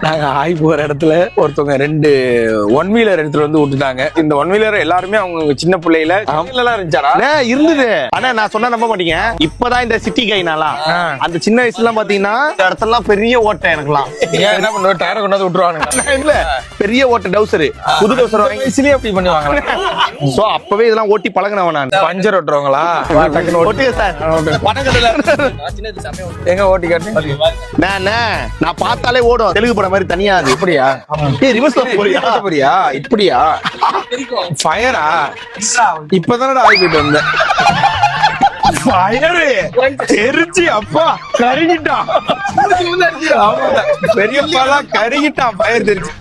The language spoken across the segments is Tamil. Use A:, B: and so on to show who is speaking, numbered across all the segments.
A: நாங்க ஆய் போற இடத்துல ஒருத்தவங்க 2 1 வீலர் எடுத்துட்டு வந்து விட்டுட்டாங்க. இந்த 1 வீலர் எல்லாருமே அவங்க சின்ன பிள்ளையில எல்லாம் இருந்துச்சாரா
B: இருந்தது. ஆனா நான் சொன்ன நம்ப மாட்டீங்க, இப்பதான் இந்த சிட்டி கைனால அந்த சின்ன வயசுல எல்லாம் பாத்தீங்கன்னா இடத்துல பெரிய ஓட்டை எனக்குலாம்
A: என்ன பண்ணுவ டயரை கொண்டாந்து விட்டுருவாங்க.
B: இல்ல பெரிய ஓட்டை டவுசர், புது டவுசர்
A: வயசுலயே அப்படி பண்ணுவாங்க.
B: சோ அப்பவே இதெல்லாம் ஓட்டி பழகினவன் நான்.
A: பஞ்சர் ஓட்டுறவங்களா
B: ஓட்டுங்க சார்.
A: எங்க ஓட்டி காட்டு.
B: நான் பார்த்தாலே ஓடும் தெலுங்கு படம் மாதிரி தனியா. அது
A: இப்படியா போறியா இப்படியா ஃபயரா இப்பதானடா ஆகிட்டு வந்தேன். தெரிஞ்சு அப்பா கருகிட்டான். பெரியப்பாலா கருகிட்டான். ஃபயர் தெரிஞ்சு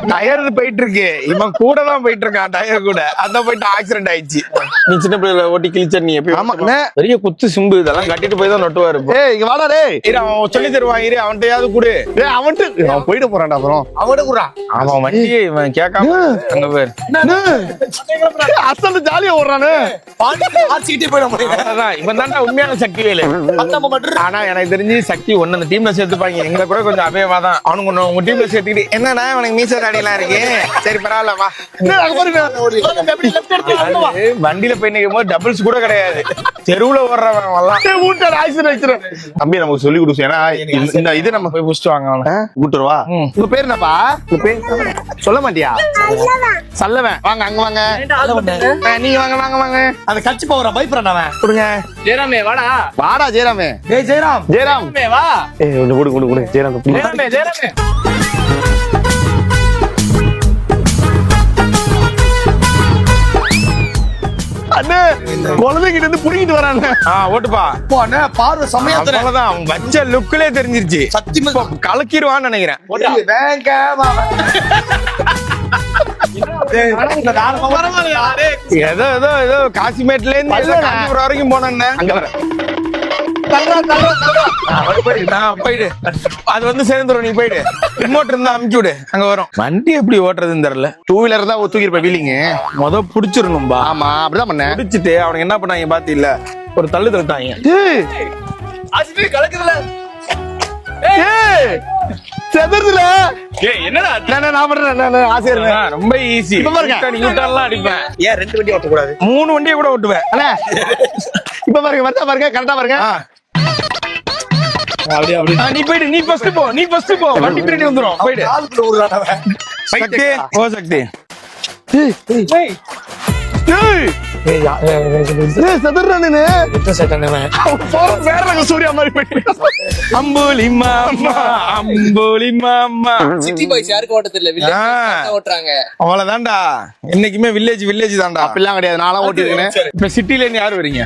A: டயர் போயிட்டு இருக்கு. இவன் கூட தான் போயிட்டு இருக்கான் டயர் கூட. அதான் போயிட்டு ஆக்சிடென்ட் ஆயிடுச்சு. நீ சின்ன பிள்ளைல ஓட்டி கிழிச்ச நீ எப்படி?
B: ஆமா
A: பெரிய குத்து சிம்பு இதெல்லாம் கட்டிட்டு போய் தான் நொட்டுவாரு.
B: இங்க வாடா டேய்.
A: அவன் சொல்லி தருவான். இரு அவன்கிட்டயாவது கூடு.
B: அவன் போயிட்டு போறான்டா. அப்புறம்
A: அவன்கிட்ட கூடா. அவன் வண்டியை இவன் கேட்காம அங்க பேர்
B: அசல் ஜாலியா ஓடுறானு.
A: இவன் தான்டா உண்மையான சக்தி வேலு. ஆனா எனக்கு தெரிஞ்சு சக்தி ஒண்ணு அந்த டீம்ல சேர்த்துப்பாங்க. எங்களை கூட கொஞ்சம் அபயமா தான். அவனுக்கு உங்க டீம்ல சேர்த்துக்கிட்டு என்னன்னா அவனுக்கு மீச தாடியெல்லாம் இருக்கு. சரி பரவாயில்ல வா. வண்டியில போய் நிற்கும் போது டபுள்ஸ் கூட கிடையாது. தெருவுல ஓடுறவன்
B: தம்பி நமக்கு சொல்லி கொடுச்சு. ஏன்னா இந்த இது நம்ம
A: போய் புடிச்சிட்டு வாங்க.
B: கூட்டுருவா. உங்க பேர் என்னப்பா? சொல்ல மாட்டியா? சல்லவன். வாங்க அங்க வாங்க. நீங்க வாங்க வாங்க வாங்க.
C: அந்த கட்சி போற பைப்ரன் அவன்.
B: கொடுங்க.
C: ஜெயராமே வாடா.
B: வாடா ஜெயராமே.
C: டேய் ஜெயராம்.
B: ஜெயராம்
C: வா.
B: ஒண்ணு கொடு ஜெயராம்.
C: ஜெயராமே.
B: அண்ணே குழந்தைகிட்ட இருந்து புடிங்கிட்டு வரானே.
A: ஓட்டுப்பா.
C: போனே பார்வை சமயத்துல
A: அவ்வளவுதான். அவன் வச்ச லுக்லயே தெரிஞ்சிருச்சு.
C: சத்தியமா
A: கலக்கிடுவான்னு நினைக்கிறேன். ஏதோ காசிமேட்ல இருந்து காஞ்சிபுரம் வரைக்கும் போனேன். அங்க வர போயிடு. அது வந்து சேர்ந்துரும். நீ போயிடு. ரிமோட் இருந்தா அமுச்சு விடு. அங்க வரும். வண்டி எப்படி ஓட்டுறதுன்னு தெரியல.
B: 2 வீலர் தான் தூக்கிருப்பேன் வீலிங்க.
A: புடிச்சிடணும்பா.
B: ஆமா அப்படிதான் பண்ண.
A: புடிச்சிட்டு அவனுக்கு என்ன பண்ணாங்க பாத்தி இல்ல, ஒரு தள்ளு தள்ளிட்டாங்க.
C: கலக்குதுல
B: செதறதுல.
C: என்னடா
B: நான் பண்றேன். ஆசையா
A: ரொம்ப ஈஸி.
B: இப்ப பாருங்க.
A: அடிப்பேன்.
C: ஏன் 2 வண்டி ஓட்ட கூடாது?
A: 3 வண்டியை கூட ஓட்டுவேன்.
B: இப்ப பாருங்க வருதா பாருங்க. கரெக்டா பாருங்க.
A: நீ போயிடு. நீ ஃபர்ஸ்ட் போ. வண்டி பின்னாடி வந்துரும். போயிடு. சக்தி ஓ சக்தி.
B: சூர்யா மாதிரி
A: அம்புலி மாமா அம்புலி மாமா.
C: சிட்டி பாய்ஸ் யாருக்கு ஓட்ட தெரியல. ஓட்டுறாங்க
A: அவ்வளவுதான்டா. என்னைக்குமே வில்லேஜ் தான்டா.
B: அப்படிலாம் கிடையாது. நானும் ஓட்டி இருக்கேன்.
A: இப்ப சிட்டில இருந்து யாரு வரீங்க?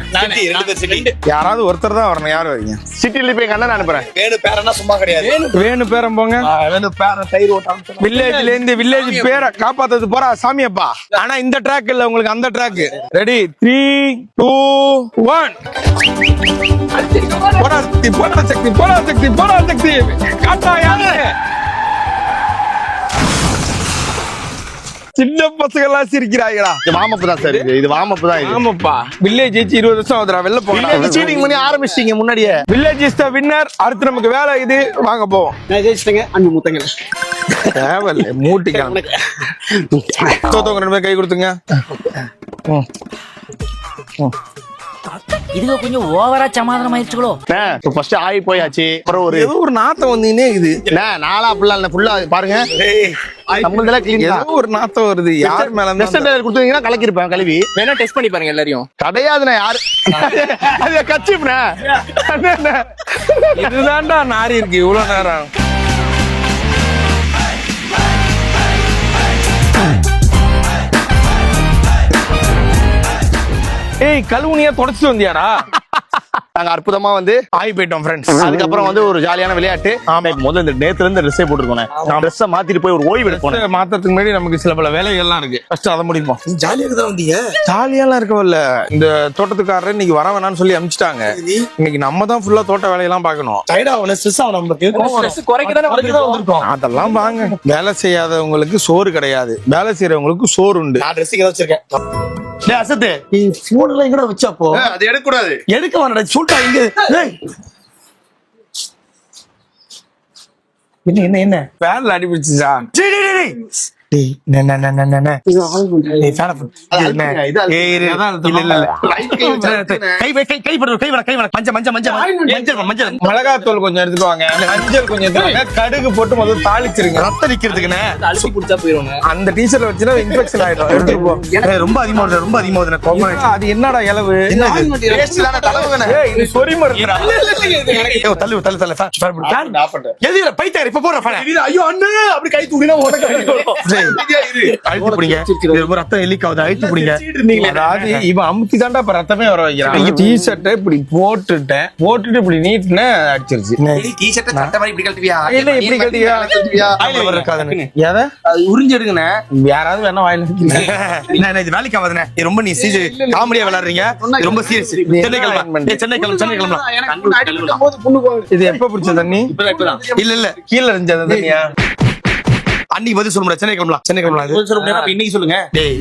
A: யாராவது ஒருத்தர் தான் வரணும். யாரு வரீங்க?
B: சிட்டில போய் கண்ணன் அனுப்புறேன்.
C: வேணு பேரனா சும்மா கிடையாது.
A: வேணு பேரம் போங்க.
C: வேணு பேரன் தயிர் ஓட்டாம
A: வில்லேஜ்ல இருந்து வில்லேஜ் பேரை காப்பாத்தது போறா சாமியப்பா. ஆனா இந்த ட்ராக் இல்ல உங்களுக்கு, அந்த ட்ராக். ரெடி 3 2 1. போடா சக்தி காட்டா யாரு? சின்ன பசங்க எல்லாம் சிரிக்கிறாங்களா?
B: இது வாமப்பு தான் சார். இது வாமப்பு தான்.
A: ஆமாப்பா. வில்லேஜ் ஜெயிச்சு 20 வருஷம் ஆகுதுடா. வெளில போகலாம்.
B: சீட்டிங் பண்ணி ஆரம்பிச்சிட்டீங்க முன்னாடியே.
A: Village is the winner. அடுத்து நமக்கு வேலை இது. வாங்க போவோம்.
C: நான் ஜெயிச்சிட்டேங்க. அன்பு முத்தங்க
A: தேவையில்ல மூட்டிக்கலாம். தோத்தவங்க 2 பேர் கை கொடுத்துங்க.
D: இதுக்கு கொஞ்சம் ஓவரா சமாதானம் ஆயிடுச்சுங்களோ.
B: ஃபர்ஸ்ட் ஆகி போயாச்சு. அப்புறம்
A: ஏதோ ஒரு நாத்தம் வந்தீனே இது.
B: நாளா ஃபுல்லா பாருங்க. நம்மளதெல்லாம் க்ளீன்.
A: ஏதோ ஒரு நாத்தம் வருது. யார் மேல
B: கொடுத்தீங்கன்னா கலக்கிருப்பேன் கழுவி.
C: வேணா டெஸ்ட் பண்ணி பாருங்க எல்லாரையும்.
B: கிடையாதுண்ணா. யாரு அது கச்சிப்ண்ணா.
A: இதுதான்டா நாரி இருக்கு இவ்வளவு நேரம். ஏய் கழுவுனியா தொடச்சிட்டு வந்தியாடா?
B: நாங்க அற்புதமா வந்து
A: ஆகி போயிட்டோம் ஃப்ரெண்ட்ஸ்.
B: அதுக்கப்புறம் வந்து ஒரு ஜாலியான விளையாட்டு. முதல்ல இந்த நேத்துல இருந்து ட்ரெஸ்ஸே போட்டுருக்கோம். ட்ரெஸ்ஸை மாத்திட்டு போய் ஒரு ஓய்வு எடுப்போம்.
A: மாத்தத்துக்கு முன்னாடி நமக்கு சில பல வேலைகள்லாம் இருக்கு. ஃபர்ஸ்ட் அதை முடிப்போம்.
C: ஜாலியாக தான் வந்தீங்க.
A: ஜாலியாலாம் இருக்கவில்ல. இந்த தோட்டத்துக்காரர் இன்னைக்கு வர வேணாம்னு சொல்லி அனுப்பிச்சிட்டாங்க. இன்னைக்கு நம்ம தான் ஃபுல்லா தோட்ட வேலையெல்லாம் பார்க்கணும். அதெல்லாம் வாங்க. வேலை செய்யாதவங்களுக்கு சோறு கிடையாது, வேலை செய்யறவங்களுக்கு சோறு உண்டு.
C: நான் ட்ரெஸ்ஸிங் ஏதாவது வச்சிருக்கேன்.
B: அசத்து
C: போன் எல்லாம் எங்கடா வச்சாப்போ?
B: அது எடுக்க கூடாது.
C: எடுக்க வேணாம். சொல்லிட்டா இங்க.
B: என்ன என்ன என்ன
A: ஃபேன்ல அடிபிடிச்சுச்சா
B: டேய் டேய் டேய் டேய் ஃபேன் ஆஃப் ஏய் இரு. இல்ல இல்ல கை வை கை கை மஞ்சள் மஞ்சள் மஞ்சள் மஞ்சள் மஞ்சள்
A: மிளகாத்தூள் கொஞ்சம் எடுத்துக்குவாங்க, மஞ்சள் கொஞ்சம் எடுத்துவாங்க, கடுகு போட்டு முதல்ல தாளிச்சிருங்க.
B: ரத்தம் நிக்கிறதுக்குண்ணே.
C: அழுத்தி குடிச்சா போயிருவாங்க.
A: அந்த டீசர்ல வச்சுனா இன்ஃபெக்ஷன் ஆயிடும். எடுத்துட்டு போ.
B: ஏய், ரொம்ப அதிகமா வருது கோபம்.
A: அது என்னடா இலவு?
B: Taste தானே தலைவனே.
A: ஏய், இது சொறி மருந்துடா.
B: ஏய், தள்ளு ஃபேன் எதுல பைத்தியார் இப்ப போற ஃபேன்.
C: ஐயோ அண்ணே அப்படி கை தூக்கினா உனக்கு
B: அழுத்தி புடிங்க. இது ரொம்ப ரத்தம் லீக் ஆகுது. அழுத்தி புடிங்க.
A: அதாவது இவன் அமுத்தி தாண்டா இப்ப ரத்தமே வர வைக்கிறான். டீ-ஷர்ட்டை இப்படி போட்டுட்டு இப்படி நீட்னு அடிச்சிருச்சு.
C: டீ-ஷர்ட் சட்டை மாதிரி இப்படி கழட்டுவியா?
A: இல்ல இப்படி கட்டியா?
B: வாயில வர இருக்காதுன்னு.
A: எதை
C: அது உறிஞ்சு எடுங்கண்ணே.
A: யாராவது வேணா வாயில
B: நான் இது வேலைக்கு ஆகாதுண்ணே. இது ரொம்ப நீ காமெடியா விளையாடுறீங்க. இது ரொம்ப சீரியஸ். சென்னை கிளம்பலாம். சென்னை கிளம்பலாம்.
A: இது எப்ப பிடிச்ச தண்ணி?
C: இப்பதான்
B: இல்ல இல்ல
A: கீழ இருந்துச்சு அந்த தண்ணியா?
B: அன்னைக்கு பதில் சொல்ல முடியாது. சென்னை கிளம்பலாம். இது
C: இன்னைக்கு சொல்லுங்க.
B: டேய்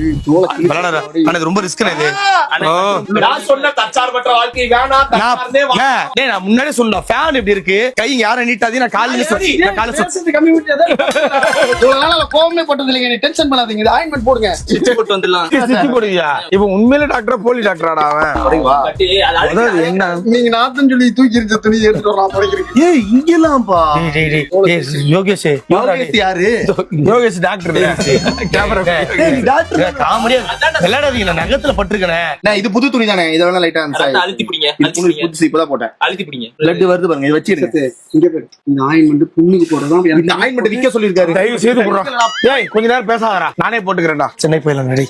B: விளையாடாத. ஆனா இது ரொம்ப ரிஸ்க் இது. ஓ
C: நான் சொன்ன தற்சார்பற்ற வாழ்க்கை வேணாம். தற்சார்ந்தே வா.
B: நான் முன்னாடியே சொன்னேன் ஃபேன் எப்படி இருக்கு, கை யாரும் நீட்டாதீங்க. நான் காலையில
C: கம்மி விட்டு இவ்வளவு நாளா கோவமே பட்டது இல்லைங்க. நீ டென்ஷன் பண்ணாதீங்க. இது ஆயின்மெண்ட் போடுங்க. ஸ்டிட்ச் போட்டு வந்துடலாம்.
A: சுத்தி போடுவியா? இப்ப உண்மையில டாக்டரா போலி டாக்டராடா அவன்?
C: கட்டி அது
A: அதாவது என்ன?
C: நீங்க நாத்தம் சொல்லி தூக்கி இருந்த துணி எடுத்துட்டு வரலாம் படிக்கிறீங்க.
B: ஏய் இங்கலாம்பா. யோகேஷ்
C: யாரு?
A: யோகேஷ் டாக்டர்
B: டாக்டர் காமெடியா விளையாடாதீங்க. நான் நகத்துல பட்டிருக்கேன்.
C: நான் இது புது துணி தானே. இத வேணா லைட்டா
E: அழுத்தி பிடிங்க,
C: புதுசு இப்பதான் போட்டேன்.
E: அழுத்தி பிடிங்க.
C: பிளட் வருது பாருங்க. இத வச்சிருங்க. இங்க பாரு. இந்த ஆயின்மெண்ட் புண்ணுக்கு போடுறதா. இந்த ஆயின்மெண்ட் விக்க சொல்லிருக்காரு.
A: தயவு செய்து போடுறான். ஏய் கொஞ்ச நேரம் பேசாதடா, நானே போட்டுக்கிறேன்டா.
B: சென்னை போயிடலாம். ரெடி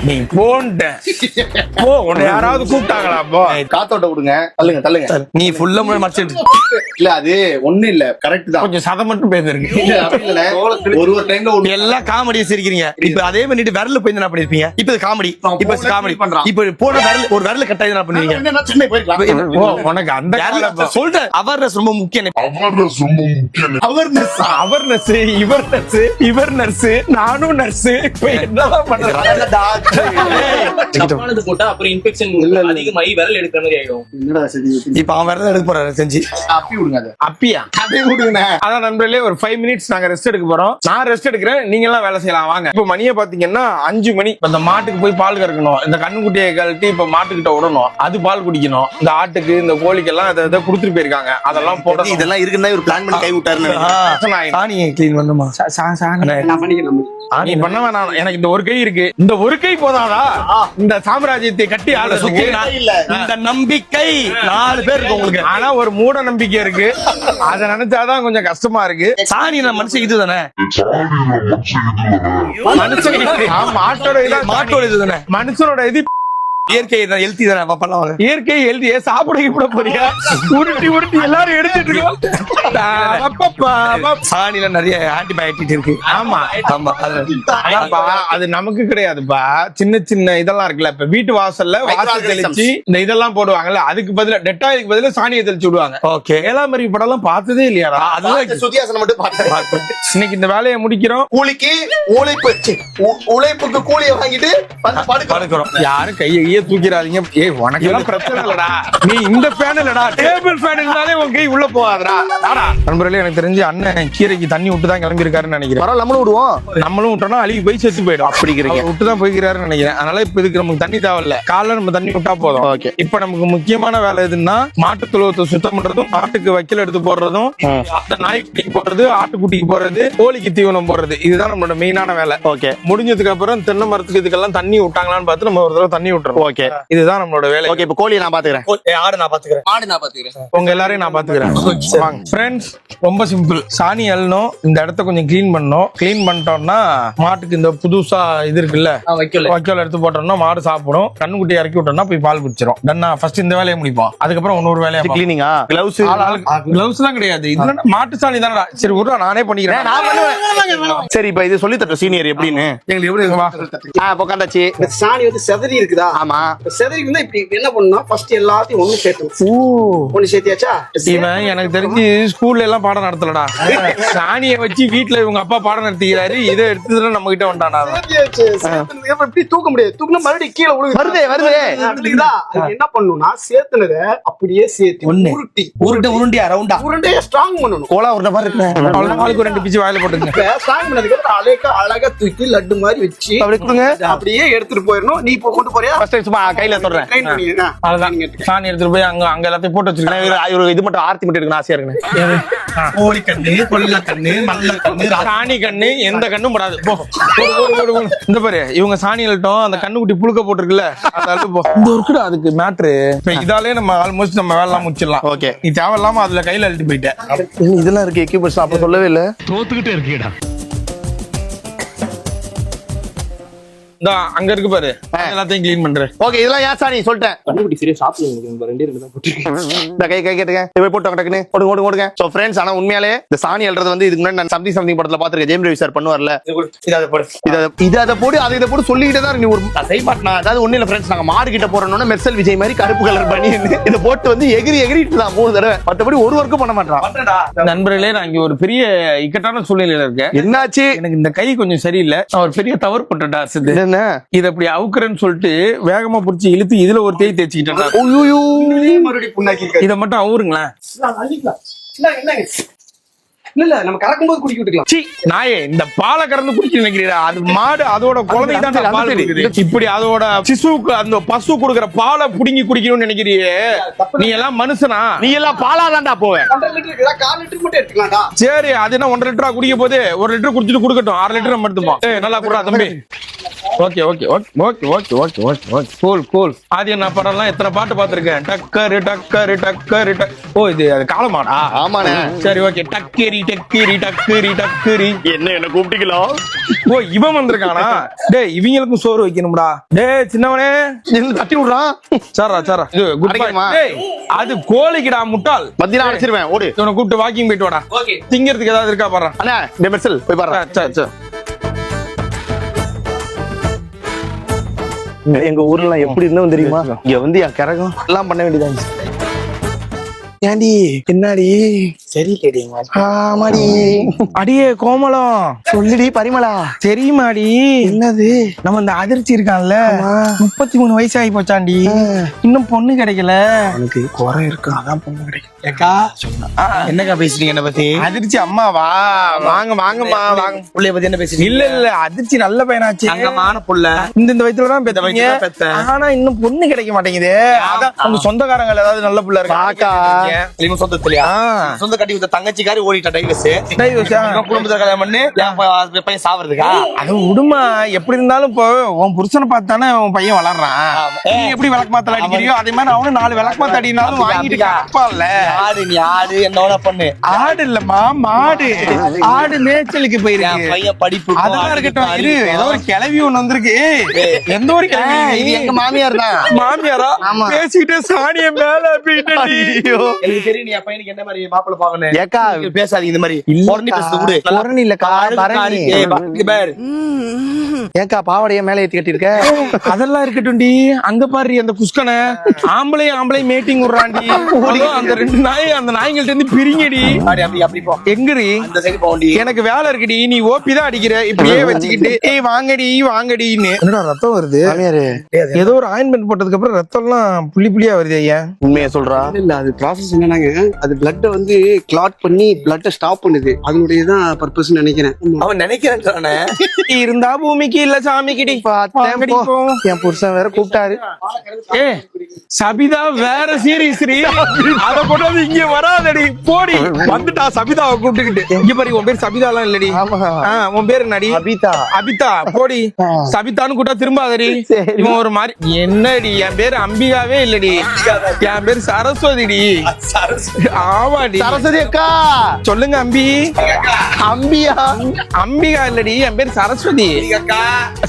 A: நீ போண்ட போ. உன்னை யாராவது கூப்பிட்டாங்களா? போ.
C: காத்தோட்ட விடுங்க. தள்ளுங்க.
B: நீ ஃபுல்லா மறைச்சிட்டு
C: இல்ல அது ஒண்ணு இல்ல. கரெக்ட் தான்.
A: கொஞ்சம் சதம் மட்டும் பேசிருக்கு.
C: இல்ல, அப்படி இல்ல. ஒரு டைம்ல ஒண்ணு
B: எல்லாம் காமெடியா சிரிக்கிறீங்க. இப்ப அதே பண்ணிட்டு விரல போய் என்ன பண்ணிருப்பீங்க? இப்ப இது காமெடி. இப்ப காமெடி
C: பண்றான்.
B: இப்ப போன விரல் ஒரு விரல கட்டாயி என்ன பண்ணுவீங்க?
C: என்ன சென்னை போயிருக்கலாம்.
A: ஓ உனக்கு அந்த
B: சொல்றேன். அவேர்னஸ் ரொம்ப முக்கியம்.
C: அவர்னஸ்
A: அவர்னஸ், இவர் நர்ஸ், நானும் நர்ஸ். இப்ப என்னதான் பண்ற?
E: தப்பானது போட்டா அப்புறம் இன்ஃபெக்ஷன் அதிகமாகி விரல் எடுக்கிற மாதிரி ஆயிடும்.
C: என்னடா சரி
B: இப்ப அவன் விரல எடுக்க போறாரு செஞ்சு.
C: அப்பி விடுங்க. அது
A: அப்பியா?
C: அப்பி விடுங்க.
A: அதான் நண்பர்களே, ஒரு 5 minutes நாங்க ரெஸ்ட் எடுக்க போறோம். நான் ரெஸ்ட் எடுக்கிறேன், நீங்க எல்லாம் வேலை செய்யலாம் வாங்க. இப்ப மணியை பாத்தீங்கன்னா 5 மணி. இந்த மாட்டுக்கு போய் பால் கறக்கணும். இந்த கண்ணுக்குட்டியை கழட்டி இப்ப மாட்டுக்கிட்ட விடணும். அது பால் குடிக்கணும். இந்த ஆட்டுக்கு இந்த கோழிக்கு எல்லாம் இதை கொடுத்துட்டு போயிருக்காங்க. அதெல்லாம் போட
B: இதெல்லாம் இருக்குன்னா ஒரு பிளான் பண்ணி கை விட்டாருன்னு சாணியை கிளீன் பண்ணுமா?
C: நான் பண்ணிக்கிறேன்.
A: நீ பண்ண வேணாம். எனக்கு இந்த ஒரு கை இருக்கு. இந்த ஒரு கை போதாதா இந்த சாம்ராஜ்யத்தை கட்டி ஆளுறதுக்கு?
B: இந்த நம்பிக்கை 4 பேர் இருக்கு உங்களுக்கு.
A: ஆனா ஒரு மூட நம்பிக்கை இருக்கு. அதை நினைச்சாதான் கொஞ்சம் கஷ்டமா இருக்கு.
B: சாணி நான் மனுஷன் இதுதானே.
A: மனுஷன்
B: மாட்டோட இதுதானே.
A: மனுஷனோட இது
B: இயற்கை ஹெல்த்தி தானே. பண்ணலாம் வாங்க.
A: இயற்கை எழுதிய சாப்பிட போறியா? உருட்டி எல்லாரும் எடுத்துட்டு இருக்கோம்.
B: சாணில நிறைய ஆன்டிபயோட்டிக் இருக்கு.
A: ஆமா
B: ஆமா.
A: ஆனாப்பா, அது நமக்கு கிடையாதுப்பா. சின்ன சின்ன இதெல்லாம் இருக்குல்ல. இப்ப வீட்டு வாசல்ல வாசல் தெளிச்சு இந்த இதெல்லாம் போடுவாங்கல்ல, அதுக்கு பதிலா டெட்டாயிலுக்கு பதிலா சாணியை தெளிச்சு விடுவாங்க.
B: ஓகே.
A: ஏழாமரி படம் எல்லாம் பார்த்ததே இல்லையாடா?
B: அதுதான்
C: சுத்தியாசனம் மட்டும் பார்த்தேன்.
A: இன்னைக்கு இந்த வேலையை முடிக்கிறோம்.
C: கூலிக்கு உழைப்புக்கு கூலியை வாங்கிட்டு வந்து
B: படுக்கிறோம்.
A: யாரும் கையை தூக்கிறாதீங்க. ஏய் உனக்கு எல்லாம் பிரச்சனை இல்லடா. நீ இந்த ஃபேன் இல்லடா, டேபிள் ஃபேன் இருந்தாலே உன் கை உள்ள போகாதடா. நண்பர்களே, எனக்கு தெரிஞ்சு அண்ணன் கீரைக்கு தண்ணி விட்டு தான் கிளம்பி இருக்காருன்னு நினைக்கிறேன்.
C: பரவாயில்ல, நம்மளும் விடுவோம்.
A: நம்மளும் விட்டோம்னா அழுகி போய் செத்து போயிடும். அப்படிங்கிறீங்க விட்டு தான் போய்க்கிறாருன்னு நினைக்கிறேன். அதனால இப்ப இதுக்கு நமக்கு தண்ணி தேவையில்ல. காலைல நம்ம தண்ணி விட்டா போதும். ஓகே. இப்ப நமக்கு முக்கியமான வேலை எதுன்னா மாட்டு தொழுவத்தை சுத்தம் பண்றதும், மாட்டுக்கு வைக்கல் எடுத்து போடுறதும், நாய்க்குட்டிக்கு போடுறது, ஆட்டுக்குட்டிக்கு போடுறது, கோழிக்கு தீவனம் போடுறது. இதுதான் நம்மளோட மெயினான வேலை. ஓகே. முடிஞ்சதுக்கு அப்புறம் தென்னை மரத்துக்கு இதுக்கெல்லாம் தண்ணி விட்டாங்களான்னு பார்த்து நம்ம ஒரு தடவை தண்ணி விட்டுறோம். ஓகே. இதுதான் நம்மளோட வேலை.
C: ஓகே, இப்ப கோழியை நான் பாத்துக்கிறேன்.
B: ஆடு நான் பாத்துக்கிறேன்.
E: ஆடு நான் பாத்துக்கிறேன்.
A: உங்க எல்லாரையும் நான் பாத்துக்கிறேன். வாங்க ஃப்ரெண்ட்ஸ், ரொம்ப சிம்பிள். சாணி அள்ளணும், இந்த இடத்த கொஞ்சம் கிளீன் பண்ணணும். கிளீன் பண்ணிட்டோம்னா மாட்டுக்கு இந்த புதுசா இது இருக்குல்ல, வைக்கோல் எடுத்து போட்டோம்னா மாடு சாப்பிடும். கண்ணுக்குட்டி இறக்கி விட்டோம்னா போய் பால் குடிச்சிடும். டன்னா ஃபர்ஸ்ட் இந்த வேலையை முடிப்போம். அதுக்கப்புறம் இன்னொரு வேலையா
C: கிளீனிங்கா? கிளவுஸ்
A: கிளவுஸ் எல்லாம் கிடையாது. இதுல மாட்டு சாணி தானடா. சரி விடுறா, நானே பண்ணிக்கிறேன்.
C: சரி, இப்ப இது சொல்லி தட்ட சீனியர் எப்படின்னு
A: எங்களுக்கு எப்படி
C: உட்காந்தாச்சு. சாணி வந்து செதறி இருக்குதா? ஆமா.
B: ஆமா.
C: செதறிக்குன்னா இப்படி என்ன பண்ணணும், ஃபர்ஸ்ட் எல்லாத்தையும் ஒண்ணு சேர்த்தணும். ஒண்ணு சேர்த்தியாச்சா?
A: இவன் எனக்கு தெரிஞ்சு ஸ்கூல்ல எல்லாம் பாடம் நடத்தலடா. சாணியை வச்சு வீட்டுல இவங்க அப்பா பாடம் நடத்திக்கிறாரு. இதை எடுத்துட்டு நம்ம கிட்ட வந்துட்டானா அவன்.
C: சேர்த்தியாச்சு. சேர்த்துனதுக்கு அப்புறம் இப்படி தூக்க முடியாது. தூக்குனா மறுபடியும் கீழே விழுகுது.
B: வருதே.
C: அதுக்குதா, அதுக்கு என்ன பண்ணணும்னா சேர்த்துனத அப்படியே சேர்த்து உருண்டியா ரவுண்டா உருண்டையை ஸ்ட்ராங் பண்ணணும்.
B: கோலா உருண்டை மாதிரி இருக்கு.
A: அவ்வளவு ஆளுக்கு 2 பிச்சு வாயில போட்டுங்க.
C: ஸ்ட்ராங் பண்ணதுக்கு அப்புறம் அழகா தூக்கி லட்டு மாதிரி வச்சு
B: அப்படி கொடுங்க.
C: அப்படியே எடுத்துட்டு போயிடணும். நீ இப்போ கொண்டு போறியா?
B: ஃபர்ஸ்ட் சும்மா கையில சொல்றேன்.
C: ட்ரெயின் பண்ணிடுங்க.
A: அவ்வளவுதான். சாணி எடுத்துட்டு போய் அங்க எல்லாத்தையும் போட்டு வச்சிருக்கேன்.
B: ஒரு இது மட்டும் ஆர்த்தி மட்டும் எடுக்கணும் ஆசையா இருக்குன்னு.
C: கோழி கண்ணு, கொல்ல கண்ணு, மல்ல கண்ணு,
A: சாணி கண்ணு எந்த கண்ணும் படாது. போ. இந்த பாரு இவங்க சாணி அழட்டும், அந்த கண்ணு குட்டி புழுக்க போட்டுருக்குல்ல, அதை அழுத்து போ. இந்த இருக்குடா அதுக்கு மேட்ரு. இப்ப இதாலே நம்ம ஆல்மோஸ்ட் நம்ம வேலை முடிச்சிடலாம்.
B: ஓகே.
A: நீ தேவையில்லாம அதுல கையில அழுட்டு போயிட்ட.
B: இதெல்லாம் இருக்கு எக்யூப்மெண்ட்ஸ். அப்ப சொல்லவே இல்ல.
F: தோத்துக்கிட்டே இருக்கீடா.
A: இந்த அங்க இருக்கு பாரு, எல்லாத்தையும் கிளீன் பண்றேன்.
B: ஓகே. இதெல்லாம் ஏன் சாணி சொல்லிட்டேன்.
E: கண்டுபிடி சரியா சாப்பிடுங்க. 2 தான் போட்டுருக்கேன்.
B: இந்த கை கேட்டுங்க. போய் போட்டு டக்குன்னு ஓடுங்க. சோ ஃப்ரெண்ட்ஸ், ஆனா உண்மையாலே இந்த சாணி அல்றது வந்து இதுக்கு முன்னாடி நான் சம்திங் படத்துல பாத்துருக்கேன். ஜெயம் ரவி சார் பண்ணுவார்ல. இத அதை போடு அதை இதை போட்டு சொல்லிக்கிட்டே தான் நீ ஒரு செய்ய மாட்டேன். அதாவது ஒண்ணு இல்ல ஃப்ரெண்ட்ஸ், நாங்க மாடு கிட்ட போறோம்னா மெர்சல் விஜய் மாதிரி கருப்பு கலர் பண்ணி இதை போட்டு வந்து எகிரிட்டு தான் 3 தடவை. மற்றபடி ஒரு ஒர்க்கும் பண்ண மாட்டான்.
A: நண்பர்களே, நான் இங்க ஒரு பெரிய இக்கட்டான சூழ்நிலையில இருக்கேன்.
B: என்னாச்சு?
A: எனக்கு இந்த கை கொஞ்சம் சரியில்லை. நான் ஒரு பெரிய தவறு போட்டுட்டா. சித்து,
B: என்ன
A: இத அப்படி அவுக்குறேன்னு சொல்லிட்டு வேகமா புடிச்சு இழுத்து இதுல ஒரு தேய் தேய்ச்சிக்கிட்டேன்.
C: மறுபடியும் புண்ணாக்கி இருக்காது.
A: இத மட்டும் அவுருங்களேன்.
C: இல்ல நம்ம கறக்கும் போது குடிக்க விட்டுக்கலாம்.
A: சீ நாயே, இந்த பாலை கறந்து குடிக்க நினைக்கிறீரா? அது மாடு அதோட குழந்தைக்கு தான் பால் குடிக்குது. இப்படி அதோட சிசுவுக்கு அந்த பசு கொடுக்குற பாலை புடுங்கி குடிக்கணும்னு நினைக்கிறியே? நீ எல்லாம் மனுஷனா?
B: நீ எல்லாம் பாலாதான்டா போவேன்.
C: 1.5 லிட்டர் இருக்குதா? 1/4 லிட்டர் மட்டும் எடுத்துக்கலாம்டா.
A: சரி, அது என்ன 1.5 லிட்டரா குடிக்க போது? 1 லிட்டர் குடிச்சிட்டு குடுக்கட்டும். 1/2 லிட்டர் நம்ம எடுத்துப்போம். நல்லா குடுறா தம்பி. ஓகே. கூல். ஆதி என்ன படம்லாம் எத்தனை பாட்டு பாத்திருக்கேன். டக்கரு. ஓ, இது அது காலமாடா?
B: ஆமாண்ணே.
A: சரி, ஓகே. டக்கரி.
B: என்ன கூப்பிட்டீங்களா?
A: ஓ, இவன் வந்திருக்கானா? டேய், இவங்களுக்கும் சோறு வைக்கணும்டா. டேய் சின்னவனே,
B: தட்டி விடுறான்.
A: சாரா இது குட் பை.
B: அடைக்கணுமா?
A: டேய், அது கோழிக்குடா முட்டாள்.
B: மத்தியானம் அடைச்சிருவேன். ஓடு.
A: இவனை கூப்பிட்டு வாக்கிங் போயிட்டு வாடா.
E: ஓகே.
A: திங்கிறதுக்கு ஏதாவது இருக்கா பாரு.
B: அண்ணா, இந்த மெர்சல் போய் பாரு.
A: சரி.
B: எங்க ஊர்ல எப்படி இருந்தோம் தெரியுமா? இங்க வந்து என் கரகம் எல்லாம் பண்ண வேண்டியதான். ஏண்டி பின்னாடி
C: சரி கேடிங்க.
B: ஆமாடி.
A: அடியே கோமலம்,
B: சொல்லுடி பரிமளா.
A: தெரியுமாடி?
B: என்னது?
A: நம்ம இந்த அதிர்ச்சி இருக்கான்ல, 33 வயசு ஆகி போச்சாண்டி. இன்னும் பொண்ணு கிடைக்கல.
C: எனக்கு குறை இருக்கு, அதான் பொண்ணு கிடைக்கும். ஏக்கா
B: என்னக்கா பேசுறீங்க என்ன பத்தி?
A: அதிர்ச்சி அம்மாவா? வாங்கம்மா வாங்க.
B: புள்ளைய பத்தி என்ன பேசுறீங்க?
A: இல்ல அதிர்ச்சி நல்ல பையனாச்சு.
B: தங்கமான புள்ள.
A: இந்த வயசுலதான் பெத்தீங்க. ஆனா இன்னும் பொண்ணு கிடைக்க மாட்டேங்குது. அதான் உங்க சொந்தக்காரங்க ஏதாவது நல்ல புள்ள இருக்கா?
B: சொந்தத்திலயா? சொந்த கட்டி வித்த தங்கச்சிக்காரி ஓடிட்டா டைவர்ஸ். குடும்பத்தை கல்யாணம் பண்ணி பையன் சாவறதுக்கா?
A: அது விடுமா, எப்படி இருந்தாலும் இப்போ உன் புருஷனை பார்த்தானே உன் பையன் வளர்றான். நீ எப்படி விளக்கு மாத்தல அடிக்கிறியோ அதே மாதிரி அவனு 4 விளக்கு மாத்த அடினாலும் வாங்கிட்டு காப்பான்ல.
B: ஆடு நீ ஆடு என்ன பண்ணு.
A: ஆடு இல்லம்மா, மாடு. ஆடு மேய்ச்சலுக்கு போயிருக்கு.
B: பையன் படிப்பு
A: அதெல்லாம் இருக்கட்டும். இரு, ஏதோ ஒரு கிளவி ஒண்ணு வந்திருக்கு. எந்த ஒரு கிளவி?
B: இது எங்க மாமியார் தான்.
A: மாமியாரா? பேசிக்கிட்டே சாணிய மேல அப்படின்ட்டு.
B: எனக்கு தெரியும் நீ பையனுக்கு என்ன மாதிரி மாப்பிள்ளை பாக்கணும். ஏக்கா பேசாதீங்க இந்த மாதிரி. பொறணி பேசுறது கூட
A: பொறணி இல்லக்கா, பரணி.
B: ஏக்கா பாவடைய மேல ஏத்தி கட்டி இருக்க?
A: அதெல்லாம் இருக்கட்டும்டி. அங்க பாரு அந்த குஸ்கனை. ஆம்பளை மீட்டிங் விடுறாண்டி. அந்த 2 நாய் அந்த நாய்கள்ட்ட இருந்து பிரிங்கடி.
B: அப்படி போ.
A: எங்கடி?
B: அந்த சைடு போண்டி.
A: எனக்கு வேலை இருக்குடி. நீ ஓபி தான் அடிக்கிற. இப்படியே வச்சுக்கிட்டு ஏய் வாங்கடின்னு. என்னடா ரத்தம் வருது? ஏதோ ஒரு ஆயின்மெண்ட் போட்டதுக்கு அப்புறம் ரத்தம் எல்லாம் புள்ளியா வருது. ஐயா
B: உண்மையை சொல்றா?
C: இல்ல அது ப்ராசஸ் என்னன்னாங்க, அது பிளட் வந்து கிளாட் பண்ணி பிளட்ட ஸ்டாப் பண்ணுது. அதனுடைய தான் பர்பஸ் நினைக்கிறேன்.
B: அவன் நினைக்கிறேன்.
A: இருந்தா பூமிக்கு இல்ல சாமிக்கிடி.
B: என் புருஷன் வேற கூப்பிட்டாரு.
A: ஏ சபிதா வேற சீரியஸ். அத போட்டு இங்க வராதடி, போடி. வந்துட்டா சபிதாவை கூப்பிட்டுக்கிட்டு. இங்க பாரு, உன் பேர் சபிதா எல்லாம் இல்லடி. உன் பேரு நடி அபிதா. போடி. சபிதான்னு கூட்டா திரும்பாதடி. இவன் ஒரு மாதிரி. என்னடி, என் பேரு அம்பிகாவே இல்லடி, என் பேரு சரஸ்வதிடி. ஆமாடி.
B: சரஸ்வதி அக்கா
A: சொல்லுங்க அம்பி.
B: அம்பியா?
A: அம்பிகா இல்லடி, என் பேர் சரஸ்வதி.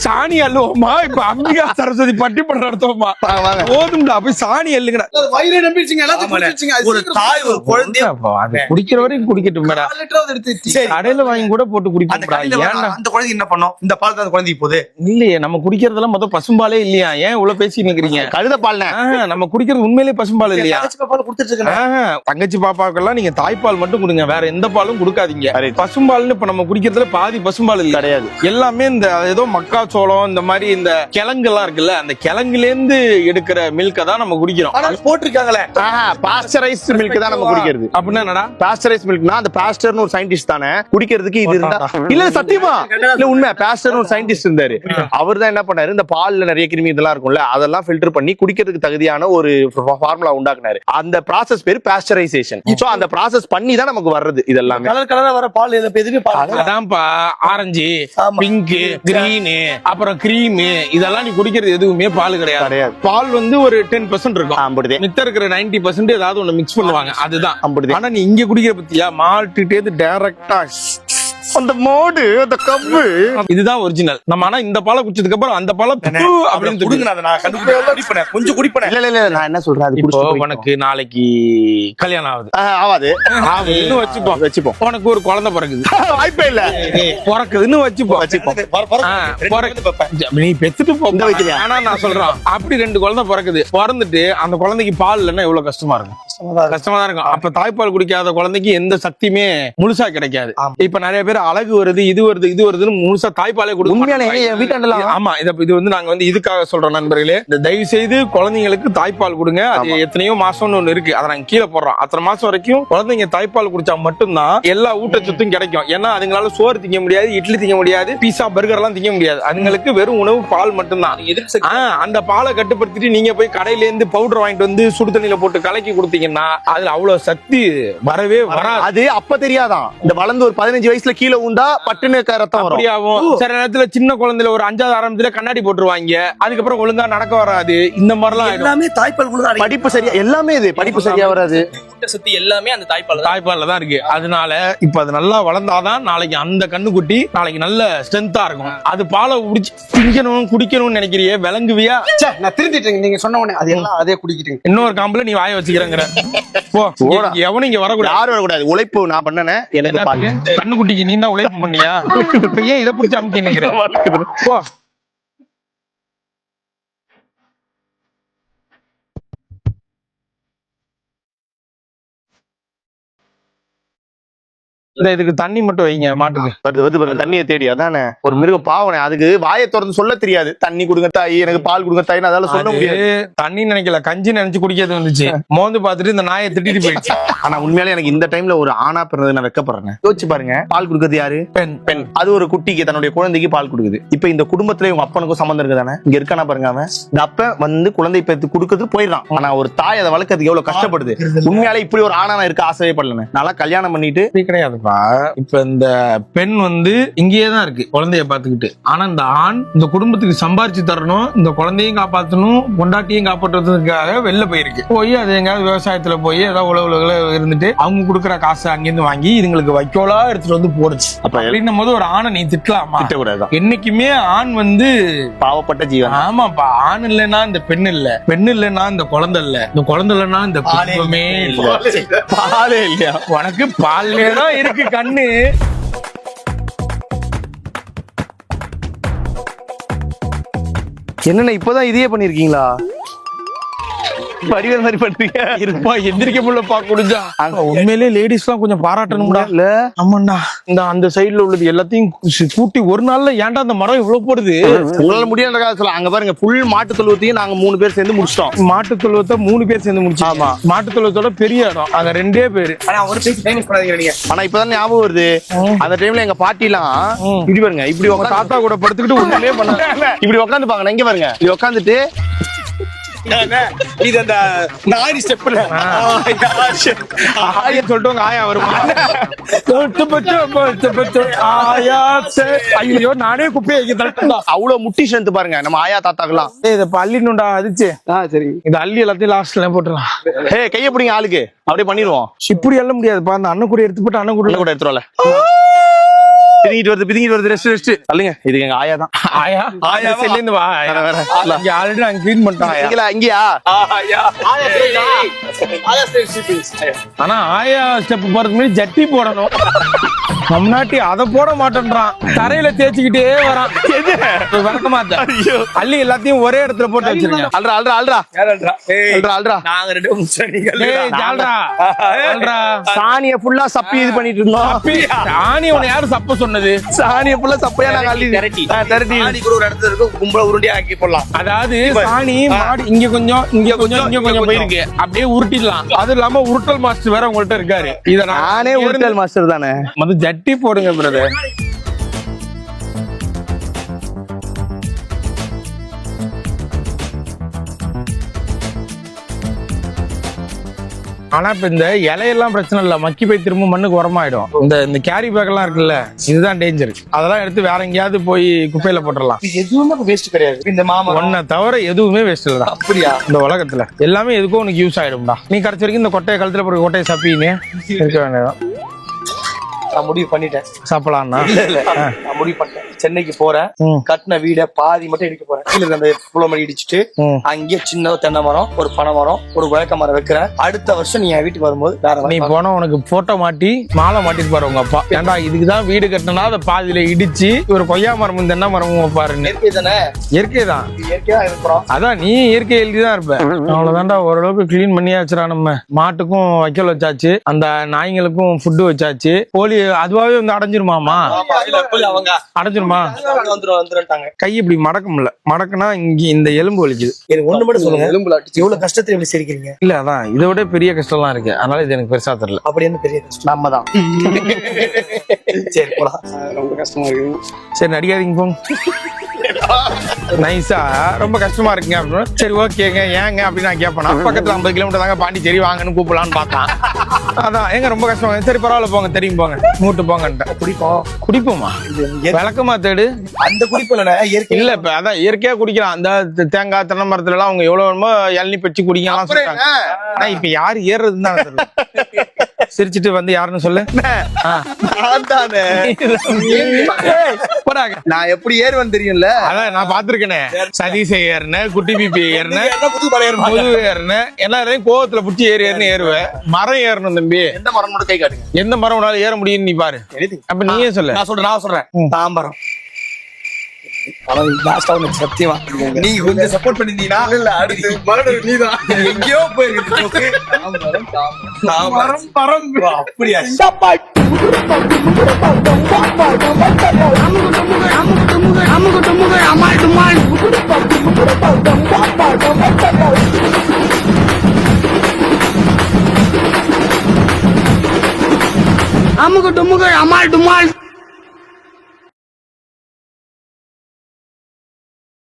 A: சாணி அள்ளுவோமா? இப்ப அம்பிகா சரஸ்வதி பட்டி பண்ற இடத்தோமா?
B: வாங்க.
A: போதும்டா, போய் சாணி அள்ளுங்கடா.
C: வயிறு நம்பிடுச்சுங்க, எல்லாத்தையும் குடிச்சிருச்சுங்க. அது
E: ஒரு தாய் ஒரு குழந்தைய
A: அது குடிக்கிற வரைக்கும் குடிக்கட்டும் மேடா.
C: 4 லிட்டராவது எடுத்து
E: சரி.
A: கடையில வாங்கி கூட போட்டு
E: அந்த
A: குடிப்போம்டா.
E: கடையில
A: ஏன்டா?
E: அந்த குழந்தை என்ன பண்ணும்? இந்த பால் தான் அந்த குழந்தைக்கு போகுது.
A: இல்லையே, நம்ம குடிக்கிறதெல்லாம் மொத்தம் பசும்பாலே இல்லையா? ஏன் இவ்வளவு பேசி நிக்கிறீங்க?
B: கழுத பால்னே.
A: நம்ம குடிக்கிறது உண்மையிலேயே பசும்பால் இல்லையா?
E: தங்கச்சி பால் கொடுத்துட்டு இருக்கேன்.
A: தங்கச்சி பாப்பாக்கெல்லாம் நீங்க தாய்ப்பால் மட்டும் கொடுங்க, வேற எந்த பாலும் கொடுக்காதீங்க.
B: Correct.
A: பசும்பால்னு இப்ப நம்ம குடிக்கிறதுல பாதி பசும்பால் இல்ல,
B: கிடையாது.
A: எல்லாமே இந்த ஏதோ மக்காச்சோளம் இந்த மாதிரி இந்த கிழங்கு எல்லாம் இருக்குல்ல, அந்த கிழங்குல இருந்து எடுக்கிற மில்க தான் நம்ம குடிக்கிறோம்.
E: ஆனா போட்டிருக்காங்களே.
B: பாஸ்டரைஸ்ட் மில்க் தான் நம்ம குடிக்கிறது.
A: அப்படின்னா என்னடா?
B: பாஸ்டரைஸ் மில்க்னா அந்த பாஸ்டர்னு ஒரு சயின்டிஸ்ட் தானே குடிக்கிறதுக்கு இது இருந்தா இல்ல சத்தியமா இல்ல உண்மை. பாஸ்டர்னு ஒரு சயின்டிஸ்ட் இருந்தாரு. அவர் தான் என்ன பண்ணாரு, இந்த பால்ல நிறைய கிருமி இதெல்லாம் இருக்கும்ல, அதெல்லாம் ஃபில்டர் பண்ணி குடிக்கிறதுக்கு தகுதியான ஒரு ஃபார்முலா உண்டாக்குனாரு. அந்த ப்ராசஸ் பேரு பாஸ்டரைசேஷன். சோ அந்த ப்ராசஸ் பண்ணி தான் நமக்கு வர்றது இதெல்லாம்.
E: கலர் கலரா வர பால் எதுவுமே பால்
A: அதான்ப்பா, ஆரஞ்சு,
E: ஆமா.
A: பிங்க், கிரீன், அப்புறம் கிரீம், இதெல்லாம் நீ குடிக்கிறது எதுவுமே பால் கிடையாது.
B: கிடையாது.
A: பால் வந்து ஒரு 10% இருக்கும்.
B: அப்படிதே
A: மித்த இருக்கிற 90% ஏதாவது ஒண்ணு மிக்ஸ் பண்ணுவாங்க, அதுதான்.
B: அப்படிதே.
A: ஆனா நீ இங்க குடிக்கிற பத்தியா, மால்ட்டுட்டே டைரக்டா
B: அந்த மோடு அந்த கப்பு
A: இதுதான் ஒரிஜினல். நம்ம ஆனா இந்த பாலை குடிச்சதுக்கு அப்புறம் அந்த பாலை அப்படின்னு
E: குடுங்க. நான் குடிப்பேன், கொஞ்சம் குடிப்பேன்.
B: இல்ல இல்ல நான் என்ன சொல்றேன், அது
A: இப்போ
B: குடிச்சு
A: உனக்கு நாளைக்கு கல்யாணம் ஆகுது.
B: ஆவாது
A: இன்னும் வச்சுப்போம்
B: வச்சுப்போம்.
A: உனக்கு ஒரு குழந்தை பிறகுது,
B: வாய்ப்பே இல்ல.
A: பிறக்குதுன்னு வச்சுப்போம். நீ பெத்துட்டு போ,
B: இந்த வைக்கிறியா?
A: ஆனா நான் சொல்றேன், அப்படி 2 குழந்தை பிறக்குது, பிறந்துட்டு அந்த குழந்தைக்கு பால் இல்லைன்னா எவ்வளவு கஷ்டமா இருக்கும்? கஷ்டமா தான் இருக்கும். அப்ப தாய்ப்பால் குடிக்காத குழந்தைக்கு எந்த சக்தியுமே முழுசா கிடைக்காது. இப்ப நிறைய பேர் அழகு வருது, இது வருது, இது வருதுன்னு முழுசா தாய்ப்பாலே கொடுக்க
B: உண்மையான என் வீட்டாண்டலாம்.
A: ஆமா, இது வந்து நாங்க வந்து இதுக்காக சொல்றோம் நண்பர்களே, இந்த தயவு செய்து குழந்தைங்களுக்கு தாய்ப்பால் கொடுங்க. அது எத்தனையோ மாசம்னு ஒண்ணு இருக்கு, அதை நாங்க கீழே போடுறோம். அத்தனை மாசம் வரைக்கும் குழந்தைங்க தாய்ப்பால் குடிச்சா மட்டும்தான் எல்லா ஊட்டச்சத்தும் கிடைக்கும். ஏன்னா அதுங்களால சோறு திங்க முடியாது, இட்லி திங்க முடியாது, பீஸா பர்கர் எல்லாம் திங்க முடியாது. அதுங்களுக்கு வெறும் உணவு பால் மட்டும்தான். அந்த பாலை கட்டுப்படுத்திட்டு நீங்க போய் கடையில இருந்து பவுடர் வாங்கிட்டு வந்து சுடு தண்ணியில போட்டு கலக்கி கொடுத்தீங்கன்னா அதுல அவ்வளவு சக்தி வரவே வராது.
B: அது அப்ப தெரியாதான். இந்த வளர்ந்து ஒரு 15 வயசுல கீழே உண்டா பட்டுன்னு ரத்தம் வரும்.
A: அப்படியாவும் சில நேரத்துல சின்ன குழந்தைல ஒரு 5வது ஆரம்பத்துல கண்ணாடி போட்டுருவாங்க, அதுக்கப்புறம் ஒழுங்கா நடக்க வராது. இந்த மாதிரிலாம்
E: எல்லாமே தாய்ப்பால் கூட தான்.
B: படிப்பு சரியா எல்லாமே இது படிப்பு சரியா வராது.
E: சக்தி எல்லாமே அந்த
A: தாய்ப்பால்ல தான் இருக்கு. அதனால இப்ப அது நல்லா வளர்ந்தாதான் நாளைக்கு அந்த கண்ணுக்குட்டி நாளைக்கு நல்ல ஸ்ட்ரென்த்தா இருக்கும். அது பாலை குடிச்சு திங்கணும் குடிக்கணும்னு நினைக்கிறியே, விளங்குவியா?
C: நான் திருந்திட்டேங்க, நீங்க சொன்ன உடனே அது எல்லாம் அதே குடிக்கிட்டீங்க.
A: இன்னொரு காம்புல நீ வாய வச்சுக்கிறேங்கிற போ. எவனும் இங்க வரக்கூடாது,
B: யாரும் வரக்கூடாது. உழைப்பு நான் பண்ணனே, எனக்கு பால்.
A: கண்ணுக்குட்டிக்கு நீ தான் உழைப்பு பண்ணியா? இப்ப ஏன் இதை பிடிச்சி அமுக்கி நினைக்கிறேன்? போ. இதுக்கு தண்ணி மட்டும் வைங்க மாட்டுக்கு.
B: வருது தண்ணியை தேடி. அதானே ஒரு மிருகம் பாவனே, அதுக்கு வாயை திறந்து சொல்ல தெரியாது. தண்ணி கொடுங்க தாய், எனக்கு பால் கொடுங்க தாய், அதால சொல்ல முடியாது.
A: தண்ணி நினைக்கல, கஞ்சி நினைச்சு குடிக்கிறது வந்துச்சு. மோந்து பார்த்துட்டு இந்த நாயை திட்டிட்டு போயிடுச்சு.
B: ஆனா உண்மையாலே எனக்கு இந்த டைம்ல ஒரு ஆணா பிறந்தது நான் வெக்கப்படுறேன். யோசிச்சு பாருங்க, பால் கொடுக்கறது யாரு?
A: பெண்.
B: பெண். அது ஒரு குட்டிக்கு தன்னுடைய குழந்தைக்கு பால் கொடுக்குது. இப்ப இந்த குடும்பத்துல இவங்க அப்பனுக்கும் சம்பந்தம் இருக்குதானே? இங்க இருக்கானா பாருங்க, அவன் இந்த அப்ப வந்து குழந்தை பெற்று கொடுக்கறது போயிடறான். ஆனா ஒரு தாய் அதை வளர்க்கறதுக்கு எவ்வளவு கஷ்டப்படுது. உண்மையாலே இப்படி ஒரு ஆணா இருக்க ஆசையே படல. நல்லா கல்யாணம் பண்ணிட்டு
A: கிடையாதுப்பா. இப்ப இந்த பெண் வந்து இங்கேயே தான் இருக்கு குழந்தைய பாத்துக்கிட்டு. ஆனா இந்த ஆண் இந்த குடும்பத்துக்கு சம்பாரிச்சு தரணும், இந்த குழந்தையும் காப்பாற்றணும், பொண்டாட்டியும் காப்பாற்றுறதுக்காக வெளில போயிருக்கு. போய் அது எங்கயாவது விவசாயத்துல போய் ஏதாவது உழவுல இருந்துட்டு அவங்க கொடுக்குற காசு அங்கிருந்து வாங்கி இதுங்களுக்கு வைக்கோலா எடுத்துட்டு வந்து போடுச்சு.
B: அப்ப
A: அப்படின்னும் போது ஒரு ஆணை நீ திட்டலாமா?
B: திட்டக்கூடாது.
A: என்னைக்குமே ஆண் வந்து
B: பாவப்பட்ட ஜீவன்.
A: ஆமாப்பா, ஆண் இல்லைன்னா இந்த பெண் இல்ல, பெண் இல்லைன்னா இந்த குழந்தை இல்ல, இந்த குழந்தை இல்லைன்னா இந்த குடும்பமே இல்ல.
B: பாலே இல்லையா?
A: உனக்கு பால்லேதான் இருக்கு கண்ணு.
B: என்னென்ன இப்பதான் இதையே பண்ணிருக்கீங்களா? வடிவேல் மாதிரி பண்றீங்க.
A: இருப்பா, எந்திரிக்க முடியலப்பா குடிஞ்சா. உண்மையிலே லேடிஸ் எல்லாம் கொஞ்சம் பாராட்டணும்டா.
B: இல்ல
A: ஆமாண்டா, இந்த அந்த சைடுல உள்ளது எல்லாத்தையும் கூட்டி ஒரு நாள்ல ஏன்டா அந்த மரம் இவ்வளவு போடுது?
B: உங்களால முடியாத சொல்ல. அங்க பாருங்க, ஃபுல் மாட்டு தொழுவத்தையும் நாங்க 3 பேர் சேர்ந்து முடிச்சிட்டோம்.
A: மாட்டு தொழுவத்தை 3 பேர் சேர்ந்து முடிச்சோம். ஆமா, மாட்டு தொழுவத்தோட பெரிய இடம், அங்க 2 பேர்.
E: ஆனா ஒரு பேசி டைம் பண்ணாதீங்க நீங்க.
B: ஆனா இப்பதான் ஞாபகம் வருது, அந்த டைம்ல எங்க பாட்டி எல்லாம் இப்படி பாருங்க, இப்படி
A: தாத்தா கூட படுத்துக்கிட்டு ஒண்ணுமே பண்ண
B: இப்படி உட்காந்துப்பாங்க. இங்க பாருங்க, இப்படி உட்காந்துட்டு
C: இது அந்த நாரி ஸ்டெப்ல
A: ஆயா சொல்லிட்டு உங்க ஆயா வருமா? ஆயா ஐயோ நானே குப்பையை தட்டா.
B: அவ்வளவு முட்டி ஸ்ட்ரென்த் பாருங்க நம்ம ஆயா தாத்தாக்கெல்லாம்.
A: இத பள்ளினுண்டா அதிச்சு
C: சரி
A: இது அள்ளி எல்லாத்தையும் லாஸ்ட்ல போட்டுலாம்.
B: கைய பிடிங்க ஆளுக்கு அப்படியே பண்ணிடுவோம்.
A: இப்படி எல்லாம் முடியாதுப்பா. அந்த அண்ணன் கூட எடுத்து போட்டு அண்ணன் கூட
B: கூட எடுத்துருவல. பிதிங்கிட்டு வருது ரெஸ்ட் சொல்லுங்க. இதுக்கு எங்க ஆயா தான்.
A: ஆயா ஆயா செல்லிந்து வா. இங்க ஆல்ரெடி நாங்க க்ளீன் பண்ணிட்டோம். ஆயா
B: இங்கயா
A: ஆனா ஆயா ஸ்டெப் போறதுக்கு முன்னாடி ஜட்டி போடணும். நம்ம நாட்டி அதை போட மாட்டேன்றான். தரையில தேய்ச்சிக்கிட்டே வரான். விளக்கமாத்த அள்ளி எல்லாத்தையும் ஒரே இடத்துல போட்டு வச்சிருங்க.
C: நாங்க ரெண்டு
B: சாணிய ஃபுல்லா சப்பி இது பண்ணிட்டு இருந்தோம்.
A: சாணி உன்னை யாரும் சப்ப சொன்னது?
B: சாணிய ஃபுல்லா சப்பையா நாங்க அள்ளி திரட்டி
C: ஒரு இடத்துல இருக்கு கும்பல உருண்டையா ஆக்கி போடலாம்.
A: அதாவது சாணி மாடி இங்க கொஞ்சம் போயிருக்கு. அப்படியே உருட்டிடலாம். அது இல்லாம உருட்டல் மாஸ்டர் வேற உங்கள்ட்ட இருக்காரு. இத
B: நானே உருட்டல் மாஸ்டர் தானே.
A: ஜட்டி போடுங்க பிரதர். ஆனா இப்ப இந்த இலையெல்லாம் பிரச்சனை இல்ல. மக்கி போய் திரும்ப மண்ணுக்கு உரமாயிடும். இந்த கேரி பேக் எல்லாம் இருக்குல்ல, இதுதான் டேஞ்சர். அதெல்லாம் எடுத்து வேற எங்கேயாவது போய் குப்பையில போட்டுடலாம்.
C: எதுவுமே வேஸ்ட் கிடையாது. இந்த மாமா
A: ஒன்ன தவிர எதுவுமே வேஸ்ட் இல்லடா.
C: அப்படியா?
A: இந்த உலகத்துல எல்லாமே எதுக்கும் உனக்கு யூஸ் ஆயிடும்டா. நீ கடைசி வரைக்கும் இந்த கொட்டையை கழுத்துல போய் கொட்டையை சப்பின்னு இருக்க வேண்டியதான்.
C: நான் முடிவு பண்ணிட்டேன்.
A: சாப்பிடலாம்னா
C: நான் முடிவு பண்ணிட்டேன். சென்னைக்கு போறேன். கட்டின வீட பாதி மட்டும் இடிக்க போறேன். கீழே அந்த புலமடி இடிச்சுட்டு அங்கேயே சின்ன தென்னை மரம், ஒரு பனை மரம், ஒரு வேக்க மரம் வைக்கிறேன். அடுத்த வருஷம் நீ என் வீட்டுக்கு வரும்போது வேற
A: நீ போனா உனக்கு போட்டோ மாட்டி மாலை மாட்டிட்டு பாரு உங்க அப்பா. ஏன்டா இதுக்குதான் வீடு கட்டினா அதை பாதியில இடிச்சு ஒரு கொய்யா மரமும் தென்னை மரமும் வைப்பாருன்னு.
C: இயற்கை தானே?
A: இயற்கை தான்.
C: இயற்கையா இருக்கிறோம்.
A: அதான் நீ இயற்கை எழுதிதான் இருப்ப. அவ்வளவுதான்டா. ஓரளவுக்கு கிளீன் பண்ணியாச்சுடா. நம்ம மாட்டுக்கும் வைக்கல் வச்சாச்சு, அந்த நாய்களுக்கும் ஃபுட்டு வச்சாச்சு. கோழி அதுவாவே வந்து அடைஞ்சிருமாமா?
C: அவங்க
A: அடைஞ்சிருமா?
C: வந்துட்டாங்க.
A: கை இப்படி மடக்கும்ல, மடக்குனா இங்க இந்த எலும்பு வலிக்குது.
C: எனக்கு ஒண்ணு மட்டும் சொல்லுங்க. எலும்புல அடிச்சு எவ்வளவு கஷ்டத்தை எப்படி சிரிக்கிறீங்க?
A: இல்ல அதான் இதை விட பெரிய கஷ்டம்லாம் இருக்கு. அதனால இது எனக்கு பெருசா தெரியல.
C: அப்படி என்ன பெரிய கஷ்டம்?
B: நம்ம தான்.
C: சரி போலாம். ரொம்ப கஷ்டமா இருக்கு.
A: சரி நடிக்காதீங்க போங்க. நைஸா ரொம்ப கஷ்டமா இருக்குங்க அப்படின்னு. சரி ஓகேங்க ஏங்க அப்படின்னு நான் கேட்பேன். பக்கத்துல 50 கிலோமீட்டர் தாங்க பாண்டிச்சேரி வாங்கன்னு கூப்பிடலான்னு பார்த்தேன். அதான் எங்க ரொம்ப கஷ்டமா. சரி பரவாயில்ல போங்க, தெரியும் போங்க, மூட்டு போங்கன்ட்டு. குடிப்போமா? விளக்கமா தேடு.
C: அந்த குடிப்பு இயற்கை
A: இல்ல இப்ப அதான் இயற்கையா குடிக்கலாம். அந்த தேங்காய் தென்னை மரத்துல எல்லாம் அவங்க எவ்வளவு வேணுமோ இளநீ பச்சு குடிக்கலாம் சொல்றாங்க. ஆனா இப்ப யாரு ஏறுறதுன்னு தான் தெரியல. சிரிச்சிட்டு வந்து யாருன்னு சொல்லு.
C: நான் எப்படி ஏறுவேன்னு தெரியும்ல.
A: அதான் நான் பாத்துருக்கேனே. சதீஷ் ஏறினேன், குட்டி பிபி ஏறினேன், முது ஏறினேன். எல்லாரையும் கோவத்துல புடிச்சு ஏறுவேன். மரம் ஏறணும் தம்பி.
C: எந்த மரம் மட்டும் கை காட்டுங்க.
A: எந்த மரம் உன்னால ஏற முடியும் நீ பாரு. அப்ப நீயே சொல்லு.
C: நான் சொல்றேன் தாம்பரம். சத்தியமா நீ கொஞ்சம் சப்போர்ட் பண்ணிருந்தீங்கன்னா எங்கேயோ போயிருக்கு. அப்படியா?
F: அமுக டுமுக அமால் டுமால்.